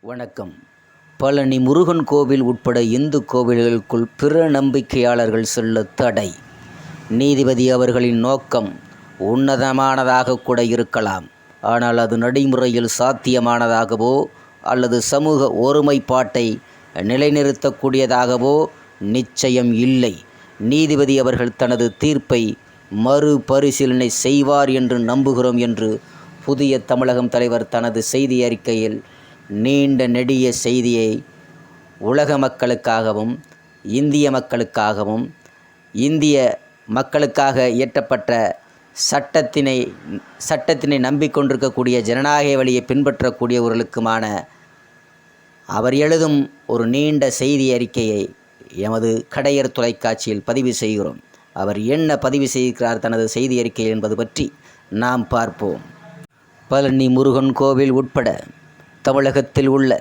வணக்கம். பழனி முருகன் கோவில் உட்பட இந்து கோவில்களுக்குள் பிற நம்பிக்கையாளர்கள் செல்ல தடை. நீதிபதி அவர்களின் நோக்கம் உன்னதமானதாக கூட இருக்கலாம். ஆனால் அது நடைமுறையில் சாத்தியமானதாகவோ அல்லது சமூக ஒருமைப்பாட்டை நிலைநிறுத்தக்கூடியதாகவோ நிச்சயம் இல்லை. நீதிபதி அவர்கள் தனது தீர்ப்பை மறுபரிசீலனை செய்வார் என்று நம்புகிறோம் என்று புதிய தமிழகம் தலைவர் தனது செய்தி அறிக்கையில் நீண்ட நெடிய செய்தியை உலக மக்களுக்காகவும் இந்திய மக்களுக்காகவும் இந்திய மக்களுக்காக இயற்றப்பட்ட சட்டத்தினை நம்பிக்கொண்டிருக்கக்கூடிய ஜனநாயக வழியை பின்பற்றக்கூடியவர்களுக்குமான அவர் எழுதும் ஒரு நீண்ட செய்தி அறிக்கையை எமது கடையர் தொலைக்காட்சியில் பதிவு செய்கிறோம். அவர் என்ன பதிவு செய்கிறார் தனது செய்தி அறிக்கை என்பது பற்றி நாம் பார்ப்போம். பழனி முருகன் கோவில் உட்பட தமிழகத்தில் உள்ள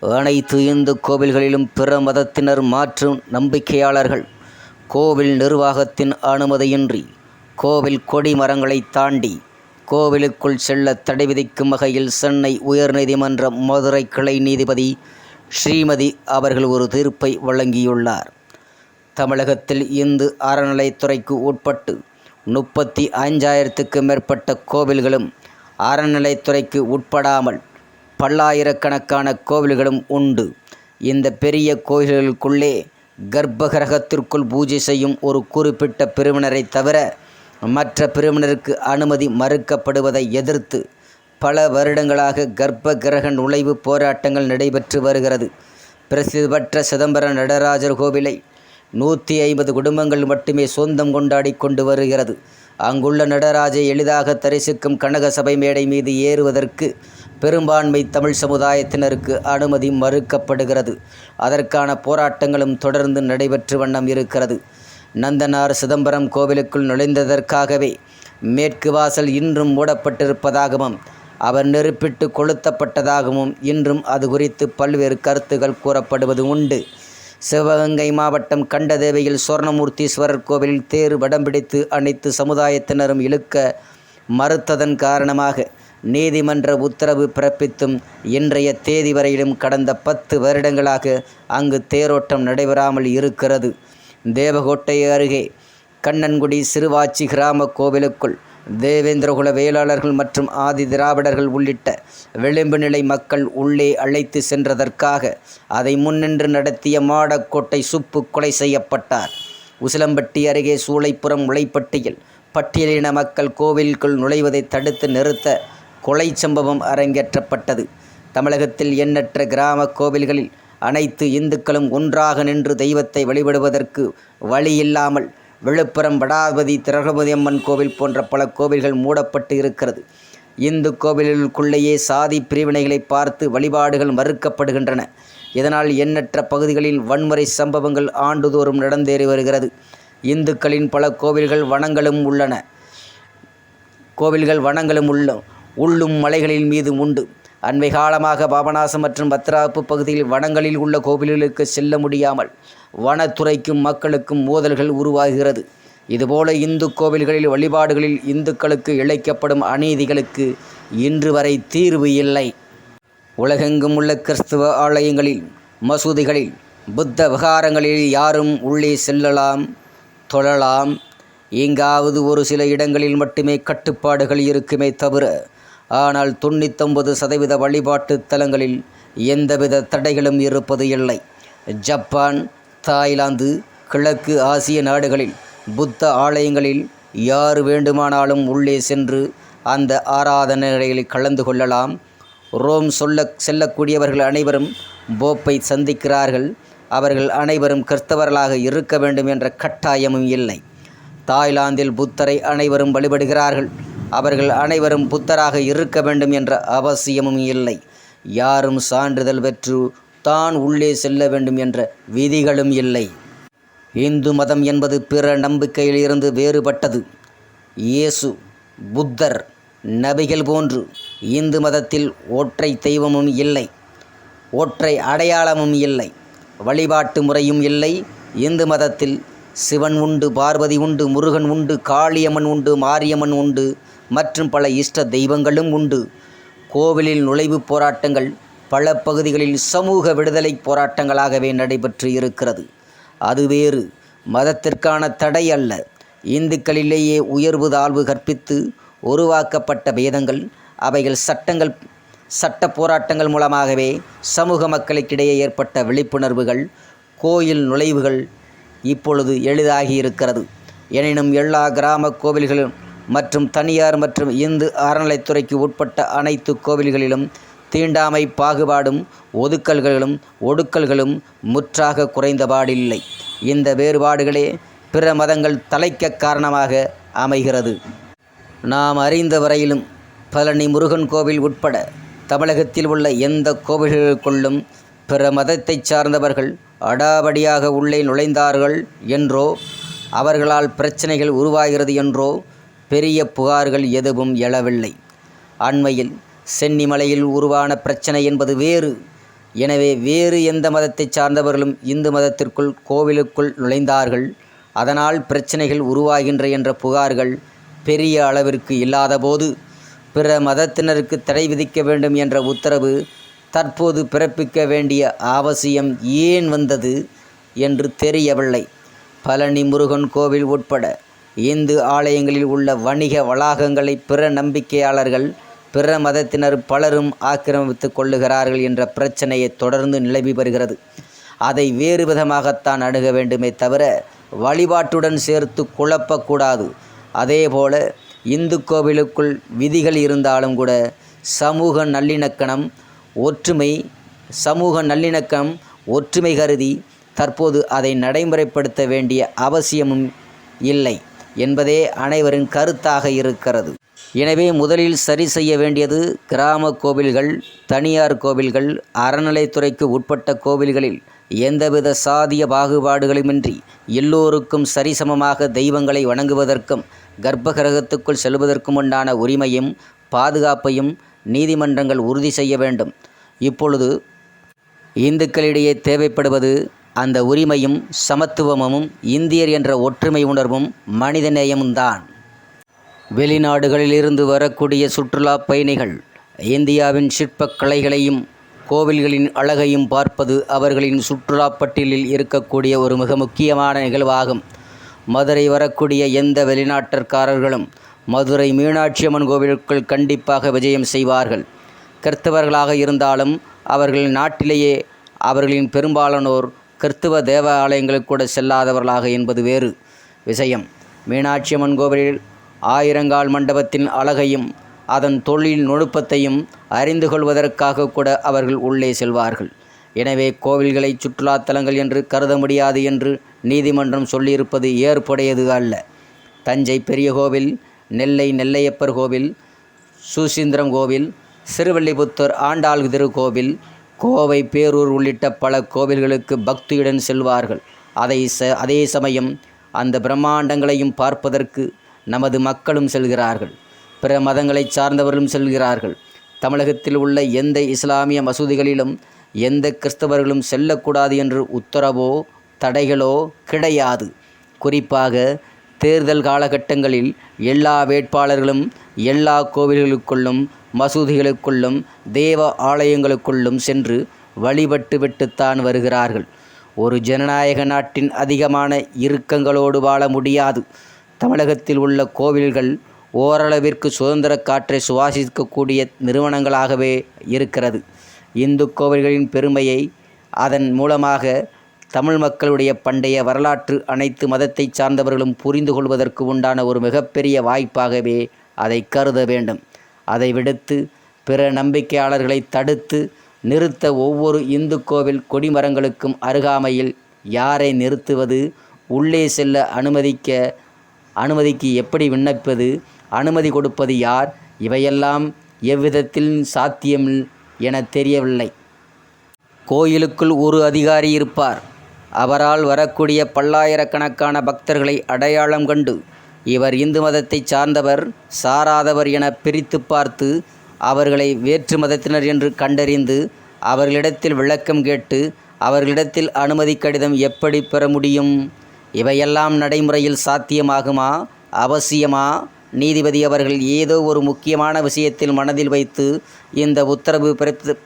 அனைத்து இந்து கோவில்களிலும் பிற மதத்தினர் மற்றும் நம்பிக்கையாளர்கள் கோவில் நிர்வாகத்தின் அனுமதியின்றி கோவில் கொடி மரங்களை தாண்டி கோவிலுக்குள் செல்ல தடை விதிக்கும் வகையில் சென்னை உயர்நீதிமன்ற மதுரை கிளை நீதிபதி ஸ்ரீமதி அவர்கள் ஒரு தீர்ப்பை வழங்கியுள்ளார். தமிழகத்தில் இந்து அறநிலைத்துறைக்கு உட்பட்டு 35,000க்கு மேற்பட்ட கோவில்களும் அறநிலைத்துறைக்கு உட்படாமல் பல்லாயிரக்கணக்கான கோவில்களும் உண்டு. இந்த பெரிய கோயில்களுக்குள்ளே கர்ப்பகிரகத்திற்குள் பூஜை செய்யும் ஒரு குறிப்பிட்ட பிரிவினரை தவிர மற்ற பிரிவினருக்கு அனுமதி மறுக்கப்படுவதை எதிர்த்து பல வருடங்களாக கர்ப்ப கிரக நுழைவு போராட்டங்கள் நடைபெற்று வருகிறது. பிரசித்தி பெற்ற சிதம்பரம் நடராஜர் கோவிலை 150 குடும்பங்கள் மட்டுமே சொந்தம் கொண்டாடி கொண்டு வருகிறது. அங்குள்ள நடராஜை எளிதாக தரிசிக்கும் கனக சபை மேடை மீது ஏறுவதற்கு பெரும்பான்மை தமிழ் சமுதாயத்தினருக்கு அனுமதி மறுக்கப்படுகிறது. அதற்கான போராட்டங்களும் தொடர்ந்து நடைபெற்று வண்ணம் இருக்கிறது. நந்தனார் சிதம்பரம் கோவிலுக்குள் நுழைந்ததற்காகவே மேற்கு வாசல் இன்றும் மூடப்பட்டிருப்பதாகவும் அவர் நெருப்பிட்டு கொளுத்தப்பட்டதாகவும் இன்றும் அது குறித்து பல்வேறு கருத்துக்கள் கூறப்படுவது உண்டு. சிவகங்கை மாவட்டம் கண்டதேவையில் சுவர்ணமூர்த்தீஸ்வரர் கோவிலில் தேர் வடம் பிடித்து அனைத்து சமுதாயத்தினரும் இழுக்க மறுத்ததன் காரணமாக நீதிமன்ற உத்தரவு பிறப்பித்தும் இன்றைய தேதி வரையிலும் கடந்த 10 வருடங்களாக அங்கு தேரோட்டம் நடைபெறாமல் இருக்கிறது. தேவகோட்டை அருகே கண்ணன்குடி சிறுவாச்சி கிராம கோவிலுக்குள் தேவேந்திரகுல வேளாளர்கள் மற்றும் ஆதி திராவிடர்கள் உள்ளிட்ட விளிம்பு நிலை மக்கள் உள்ளே அழைத்து சென்றதற்காக அதை முன்னின்று நடத்திய மாடக்கோட்டை சுப்பு கொலை செய்யப்பட்டார். உசிலம்பட்டி அருகே சூளைப்புறம் உளைப்பட்டியில் பட்டியலின மக்கள் கோவிலுக்குள் நுழைவதை தடுத்து நிறுத்த கொலை சம்பவம் அரங்கேற்றப்பட்டது. தமிழகத்தில் எண்ணற்ற கிராம கோவில்களில் அனைத்து இந்துக்களும் ஒன்றாக நின்று தெய்வத்தை வழிபடுவதற்கு வழியில்லாமல் விழுப்புரம் வடாபதி திரௌபதி அம்மன் கோவில் போன்ற பல கோவில்கள் மூடப்பட்டு இருக்கிறது. இந்து கோவில்களுக்குள்ளேயே சாதி பிரிவினைகளை பார்த்து வழிபாடுகள் மறுக்கப்படுகின்றன. இதனால் எண்ணற்ற பகுதிகளில் வன்முறை சம்பவங்கள் ஆண்டுதோறும் நடந்தேறி வருகிறது. இந்துக்களின் பல கோவில்கள் வனங்களும் உள்ளும் மலைகளின் மீது உண்டு. அண்மை காலமாக பாபநாசம் மற்றும் பத்ராப்பு பகுதியில் வனங்களில் உள்ள கோவில்களுக்கு செல்ல முடியாமல் வனத்துறைக்கும் மக்களுக்கும் மோதல்கள் உருவாகிறது. இதுபோல இந்து கோவில்களில் வழிபாடுகளில் இந்துக்களுக்கு இழைக்கப்படும் அநீதிகளுக்கு இன்று வரை தீர்வு இல்லை. உலகெங்கும் உள்ள கிறிஸ்துவ ஆலயங்களில், மசூதிகளில், புத்த விகாரங்களில் யாரும் உள்ளே செல்லலாம், தொழலாம். எங்காவது ஒரு சில இடங்களில் மட்டுமே கட்டுப்பாடுகள் இருக்குமே தவிர, ஆனால் 99% வழிபாட்டு தலங்களில் எந்தவித தடைகளும் இருப்பது இல்லை. ஜப்பான், தாய்லாந்து, கிழக்கு ஆசிய நாடுகளில் புத்த ஆலயங்களில் யார் வேண்டுமானாலும் உள்ளே சென்று அந்த ஆராதனைகளில் கலந்து கொள்ளலாம். ரோம் செல்லக்கூடியவர்கள் அனைவரும் போப்பை சந்திக்கிறார்கள். அவர்கள் அனைவரும் கிறிஸ்தவர்களாக இருக்க வேண்டும் என்ற கட்டாயமும் இல்லை. தாய்லாந்தில் புத்தரை அனைவரும் வழிபடுகிறார்கள். அவர்கள் அனைவரும் புத்தராக இருக்க வேண்டும் என்ற அவசியமும் இல்லை. யாரும் சான்றிதழ் பெற்று தான் உள்ளே செல்ல வேண்டும் என்ற விதிகளும் இல்லை. இந்து மதம் என்பது பிற நம்பிக்கையில் இருந்து வேறுபட்டது. இயேசு, புத்தர், நபிகள் போன்று இந்து மதத்தில் ஒற்றை தெய்வமும் இல்லை, ஒற்றை அடையாளமும் இல்லை, வழிபாட்டு முறையும் இல்லை. இந்து மதத்தில் சிவன் உண்டு, பார்வதி உண்டு, முருகன் உண்டு, காளியம்மன் உண்டு, மாரியம்மன் உண்டு மற்றும் பல இஷ்ட தெய்வங்களும் உண்டு. கோவிலில் நுழைவு போராட்டங்கள் பல பகுதிகளில் சமூக விடுதலை போராட்டங்களாகவே நடைபெற்று இருக்கிறது. அது வேறு மதத்திற்கான தடை அல்ல. இந்துக்களிலேயே உயர்வு தாழ்வு கற்பித்து உருவாக்கப்பட்ட பேதங்கள், அவைகள் சட்ட போராட்டங்கள் மூலமாகவே சமூக மக்களுக்கிடையே ஏற்பட்ட விழிப்புணர்வுகள், கோயில் நுழைவுகள் இப்பொழுது எளிதாகி இருக்கிறது. எனினும் எல்லா கிராம கோவில்களும் மற்றும் தனியார் மற்றும் இந்து அறநிலைத்துறைக்கு உட்பட்ட அனைத்து கோவில்களிலும் தீண்டாமை பாகுபாடும் ஒடுக்கல்களும் முற்றாக குறைந்தபாடில்லை. இந்த வேறுபாடுகளே பிற மதங்கள் தலைக்க காரணமாக அமைகிறது. நாம் அறிந்த வரையிலும் பழனி முருகன் கோவில் உட்பட தமிழகத்தில் உள்ள எந்த கோவில்களுக்குள்ளும் பிற மதத்தை சார்ந்தவர்கள் அடாவடியாக உள்ளே நுழைந்தார்கள் என்றோ அவர்களால் பிரச்சனைகள் உருவாகிறது என்றோ பெரிய புகார்கள் எதுவும் எழவில்லை. அண்மையில் சென்னிமலையில் உருவான பிரச்சனை என்பது வேறு. எனவே வேறு எந்த மதத்தை சார்ந்தவர்களும் இந்து மதத்திற்குள் கோவிலுக்குள் நுழைந்தார்கள், அதனால் பிரச்சனைகள் உருவாகின்ற என்ற புகார்கள் பெரிய அளவிற்கு இல்லாதபோது பிற மதத்தினருக்கு தடை விதிக்க வேண்டும் என்ற உத்தரவு தற்போது பிறப்பிக்க வேண்டிய அவசியம் ஏன் வந்தது என்று தெரியவில்லை. பழனி முருகன் கோவில் உட்பட இந்து ஆலயங்களில் உள்ள வணிக வளாகங்களை பிற நம்பிக்கையாளர்கள், பிற மதத்தினர் பலரும் ஆக்கிரமித்து கொள்ளுகிறார்கள் என்ற பிரச்சனையை தொடர்ந்து நிலவி வருகிறது. அதை வேறு விதமாகத்தான் அணுக வேண்டுமே தவிர வழிபாட்டுடன் சேர்த்து குழப்பக்கூடாது. அதேபோல இந்து கோவிலுக்குள் விதிகள் இருந்தாலும் கூட சமூக நல்லிணக்கம் ஒற்றுமை கருதி தற்போது அதை நடைமுறைப்படுத்த வேண்டிய அவசியமும் இல்லை என்பதே அனைவரின் கருத்தாக இருக்கிறது. எனவே முதலில் சரி செய்ய வேண்டியது கிராம கோவில்கள், தனியார் கோவில்கள், அறநிலைத்துறைக்கு உட்பட்ட கோவில்களில் எந்தவித சாதிய பாகுபாடுகளுமின்றி எல்லோருக்கும் சரிசமமாக தெய்வங்களை வணங்குவதற்கும் கர்ப்பகிரகத்துக்குள் செல்வதற்கும் உண்டான உரிமையும் பாதுகாப்பையும் நீதிமன்றங்கள் உறுதி செய்ய வேண்டும். இப்பொழுது இந்துக்களிடையே தேவைப்படுவது அந்த உரிமையும் சமத்துவமும் இந்தியர் என்ற ஒற்றுமை உணர்வும் மனிதநேயமும்தான். வெளிநாடுகளிலிருந்து வரக்கூடிய சுற்றுலா பயணிகள் இந்தியாவின் சிற்பக்கலைகளையும் கோவில்களின் அழகையும் பார்ப்பது அவர்களின் சுற்றுலா பட்டியலில் இருக்கக்கூடிய ஒரு மிக முக்கியமான நிகழ்வாகும். மதுரை வரக்கூடிய எந்த வெளிநாட்டற்காரர்களும் மதுரை மீனாட்சி அம்மன் கோவிலுக்குள் கண்டிப்பாக விஜயம் செய்வார்கள். கிறிஸ்தவர்களாக இருந்தாலும் அவர்கள் நாட்டிலேயே அவர்களின் பெரும்பாலானோர் கிறிஸ்துவ தேவாலயங்களுக்கு கூட செல்லாதவர்களாக என்பது வேறு விஷயம். மீனாட்சி அம்மன் கோவிலில் ஆயிரங்கால் மண்டபத்தின் அழகையும் அதன் தொழில் நுட்பத்தையும் அறிந்து கொள்வதற்காக கூட அவர்கள் உள்ளே செல்வார்கள். எனவே கோவில்களை சுற்றுலாத்தலங்கள் என்று கருத முடியாது என்று நீதிமன்றம் சொல்லியிருப்பது ஏற்புடையது அல்ல. தஞ்சை பெரிய கோவில், நெல்லை நெல்லையப்பர் கோவில், சுசீந்திரம் கோவில், சிறுவல்லிபுத்தூர் ஆண்டாள் திருக்கோவில், கோவை பேரூர் உள்ளிட்ட பல கோவில்களுக்கு பக்தியுடன் செல்வார்கள். அதே சமயம் அந்த பிரம்மாண்டங்களையும் பார்ப்பதற்கு நமது மக்களும் செல்கிறார்கள். பிற மதங்களை சார்ந்தவர்களும் செல்கிறார்கள். தமிழகத்தில் உள்ள எந்த இஸ்லாமிய மசூதிகளிலும் எந்த கிறிஸ்தவர்களும் செல்லக்கூடாது என்று உத்தரவோ தடைகளோ கிடையாது. குறிப்பாக தேர்தல் காலகட்டங்களில் எல்லா வேட்பாளர்களும் எல்லா கோவில்களுக்குள்ளும் மசூதிகளுக்குள்ளும் தேவ ஆலயங்களுக்குள்ளும் சென்று வழிபட்டு விட்டுத்தான் வருகிறார்கள். ஒரு ஜனநாயக நாட்டின் அதிகமான இறுக்கங்களோடு வாழ முடியாது. தமிழகத்தில் உள்ள கோவில்கள் ஓரளவிற்கு சுதந்திர காற்றை சுவாசிக்கக்கூடிய நிறுவனங்களாகவே இருக்கிறது. இந்து கோவில்களின் பெருமையை அதன் மூலமாக தமிழ் மக்களுடைய பண்டைய வரலாற்று அனைத்து மதத்தை சார்ந்தவர்களும் புரிந்து கொள்வதற்கு உண்டான ஒரு மிகப்பெரிய வாய்ப்பாகவே அதை கருத வேண்டும். அதை விடுத்து பிற நம்பிக்கையாளர்களை தடுத்து நிறுத்த ஒவ்வொரு இந்து கோவில் கொடிமரங்களுக்கும் அருகாமையில் யாரை நிறுத்துவது, உள்ளே செல்ல அனுமதிக்கு எப்படி விண்ணப்பிப்பது, அனுமதி கொடுப்பது யார், இவையெல்லாம் எவ்விதத்தில் சாத்தியம் என தெரியவில்லை. கோயிலுக்குள் ஒரு அதிகாரி இருப்பார். அவரால் வரக்கூடிய பல்லாயிரக்கணக்கான பக்தர்களை அடையாளம் கண்டு இவர் இந்து மதத்தை சார்ந்தவர் சாராதவர் என பிரித்து பார்த்து அவர்களை வேற்று மதத்தினர் என்று கண்டறிந்து அவர்களிடத்தில் விளக்கம் கேட்டு அவர்களிடத்தில் அனுமதி கடிதம் எப்படி பெற முடியும்? இவையெல்லாம் நடைமுறையில் சாத்தியமாகுமா? அவசியமா? நீதிபதி அவர்கள் ஏதோ ஒரு முக்கியமான விஷயத்தில் மனதில் வைத்து இந்த உத்தரவு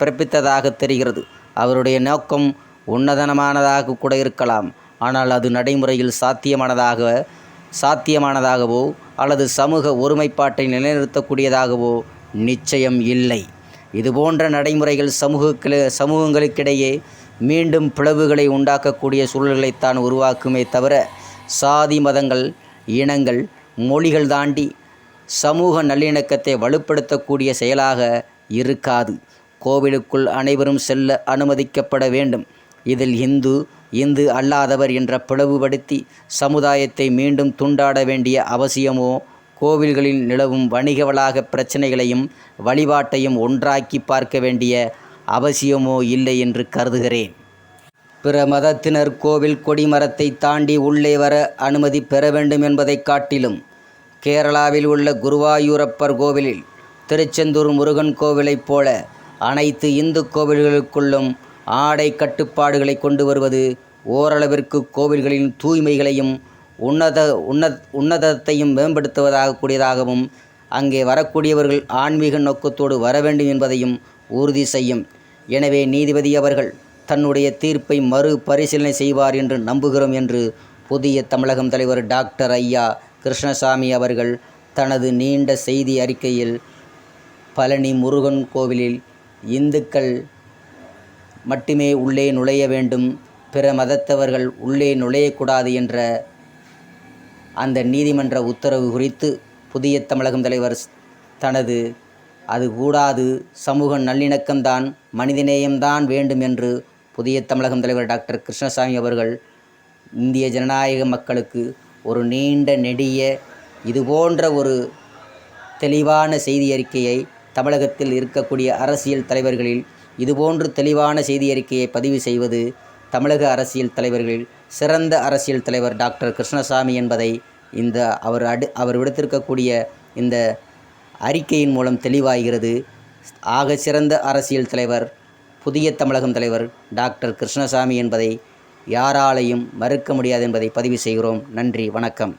பிறப்பித்ததாக தெரிகிறது. அவருடைய நோக்கம் உன்னதனமானதாக கூட இருக்கலாம். ஆனால் அது நடைமுறையில் சாத்தியமானதாகவோ அல்லது சமூக ஒருமைப்பாட்டை நிலைநிறுத்தக்கூடியதாகவோ நிச்சயம் இல்லை. இதுபோன்ற நடைமுறைகள் சமூகங்களுக்கிடையே மீண்டும் பிளவுகளை உண்டாக்கக்கூடிய சூழல்களைத்தான் உருவாக்குமே தவிர சாதி, மதங்கள், இனங்கள், மொழிகள் தாண்டி சமூக நல்லிணக்கத்தை வலுப்படுத்தக்கூடிய செயலாக இருக்காது. கோவிலுக்குள் அனைவரும் செல்ல அனுமதிக்கப்பட வேண்டும். இதில் இந்து அல்லாதவர் என்ற பிளவுபடுத்தி சமுதாயத்தை மீண்டும் துண்டாட வேண்டிய அவசியமோ, கோவில்களில் நிலவும் வணிக வளாக பிரச்சனைகளையும் வழிபாட்டையும் ஒன்றாக்கி பார்க்க வேண்டிய அவசியமோ இல்லை என்று கருதுகிறேன். பிற மதத்தினர் கோவில் கொடிமரத்தை தாண்டி உள்ளே வர அனுமதி பெற வேண்டும் என்பதை காட்டிலும் கேரளாவில் உள்ள குருவாயூரப்பர் கோவிலில், திருச்செந்தூர் முருகன் கோவிலைப் போல அனைத்து இந்து கோவில்களுக்குள்ளும் ஆடை கட்டுப்பாடுகளை கொண்டு வருவது ஓரளவிற்கு கோவில்களின் தூய்மைகளையும் உன்னதத்தையும் மேம்படுத்துவதாக கூடியதாகவும் அங்கே வரக்கூடியவர்கள் ஆன்மீக நோக்கத்தோடு வர வேண்டும் என்பதையும் உறுதி செய்யும். எனவே நீதிபதி அவர்கள் தன்னுடைய தீர்ப்பை மறு பரிசீலனை செய்வார் என்று நம்புகிறோம் என்று புதிய தமிழகம் தலைவர் டாக்டர் ஐயா கிருஷ்ணசாமி அவர்கள் தனது நீண்ட செய்தி அறிக்கையில் பழனி முருகன் கோவிலில் இந்துக்கள் மட்டுமே உள்ளே நுழைய வேண்டும், பிற மதத்தவர்கள் உள்ளே நுழையக்கூடாது என்ற அந்த நீதிமன்ற உத்தரவு குறித்து புதிய தமிழகம் தலைவர் அது கூடாது, சமூக நல்லிணக்கம்தான், மனிதநேயம்தான் வேண்டும் என்று புதிய தமிழகம் தலைவர் டாக்டர் கிருஷ்ணசாமி அவர்கள் இந்திய ஜனநாயக மக்களுக்கு ஒரு நீண்ட நெடிய இதுபோன்ற ஒரு தெளிவான செய்தி அறிக்கையை, தமிழகத்தில் இருக்கக்கூடிய அரசியல் தலைவர்களில் இதுபோன்று தெளிவான செய்தி அறிக்கையை பதிவு செய்வது தமிழக அரசியல் தலைவர்களில் சிறந்த அரசியல் தலைவர் டாக்டர் கிருஷ்ணசாமி என்பதை அவர் விடுத்திருக்கக்கூடிய இந்த அறிக்கையின் மூலம் தெளிவாகிறது. ஆக சிறந்த அரசியல் தலைவர் புதிய தமிழகம் தலைவர் டாக்டர் கிருஷ்ணசாமி என்பதை யாராலையும் மறுக்க முடியாது என்பதை பதிவு செய்கிறோம். நன்றி. வணக்கம்.